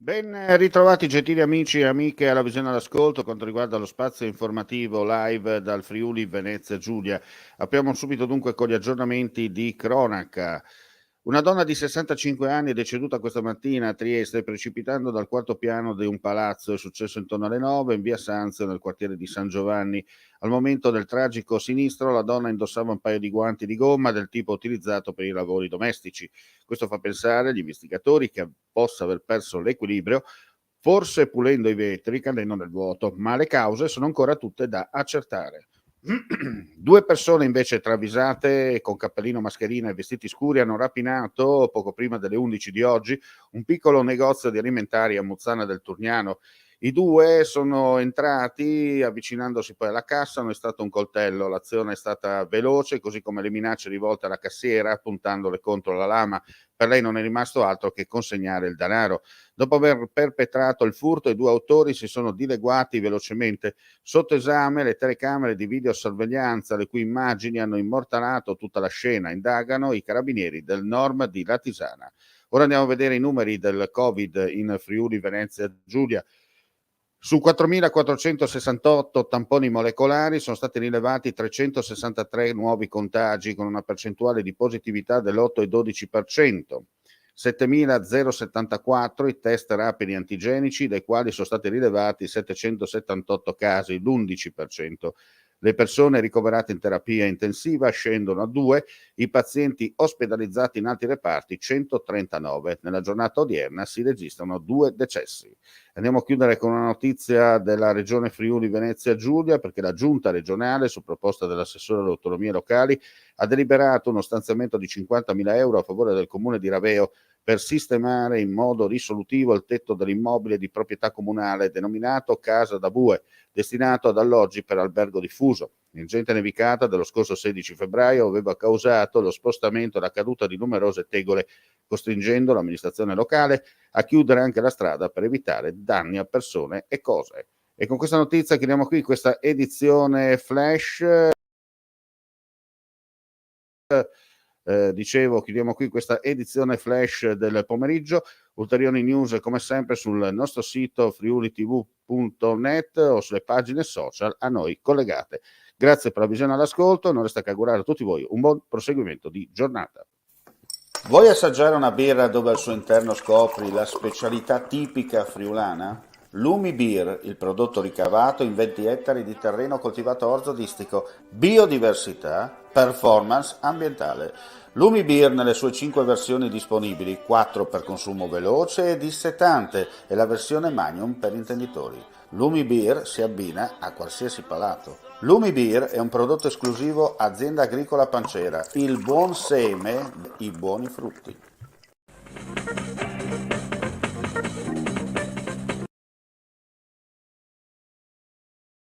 Ben ritrovati gentili amici e amiche alla visione all'ascolto quanto riguarda lo spazio informativo live dal Friuli Venezia Giulia. Apriamo subito dunque con gli aggiornamenti di cronaca. Una donna di 65 anni è deceduta questa mattina a Trieste precipitando dal quarto piano di un palazzo. È successo intorno alle 9 in via Sanzio nel quartiere di San Giovanni. Al momento del tragico sinistro la donna indossava un paio di guanti di gomma del tipo utilizzato per i lavori domestici. Questo fa pensare agli investigatori che possa aver perso l'equilibrio, forse pulendo i vetri, cadendo nel vuoto, ma le cause sono ancora tutte da accertare. Due persone invece travisate con cappellino, mascherina e vestiti scuri hanno rapinato poco prima delle 11 di oggi un piccolo negozio di alimentari a Muzzana del Turniano. I due sono entrati avvicinandosi poi alla cassa, hanno estratto un coltello. L'azione è stata veloce, così come le minacce rivolte alla cassiera puntandole contro la lama. Per lei non è rimasto altro che consegnare il denaro. Dopo aver perpetrato il furto, i due autori si sono dileguati velocemente. Sotto esame le telecamere di videosorveglianza, le cui immagini hanno immortalato tutta la scena. Indagano i carabinieri del Norm di Latisana. Ora andiamo a vedere i numeri del Covid in Friuli Venezia Giulia. Su 4.468 tamponi molecolari sono stati rilevati 363 nuovi contagi con una percentuale di positività dell'8,12%. 7.074 i test rapidi antigenici, dai quali sono stati rilevati 778 casi, l'11%. Le persone ricoverate in terapia intensiva scendono a 2, i pazienti ospedalizzati in altri reparti 139. Nella giornata odierna si registrano 2 decessi. Andiamo a chiudere con una notizia della regione Friuli Venezia Giulia, perché la giunta regionale, su proposta dell'assessore alle autonomie locali, ha deliberato uno stanziamento di 50.000 euro a favore del comune di Raveo per sistemare in modo risolutivo il tetto dell'immobile di proprietà comunale denominato Casa da Bue, destinato ad alloggi per albergo diffuso. L'ingente nevicata dello scorso 16 febbraio aveva causato lo spostamento e la caduta di numerose tegole, costringendo l'amministrazione locale a chiudere anche la strada per evitare danni a persone e cose. E con questa notizia chiudiamo qui questa edizione flash. Chiudiamo qui questa edizione flash del pomeriggio. Ulteriori news come sempre sul nostro sito friulitv.net o sulle pagine social a noi collegate. Grazie per la visione all'ascolto, non resta che augurare a tutti voi un buon proseguimento di giornata. Vuoi assaggiare una birra dove al suo interno scopri la specialità tipica friulana? Lumi Beer, il prodotto ricavato in 20 ettari di terreno coltivato orzodistico, biodiversità, performance ambientale. Lumi Beer nelle sue 5 versioni disponibili, 4 per consumo veloce e dissetante e la versione Magnum per intenditori. Lumi Beer si abbina a qualsiasi palato. Lumi Beer è un prodotto esclusivo Azienda Agricola Pancera, il buon seme, i buoni frutti.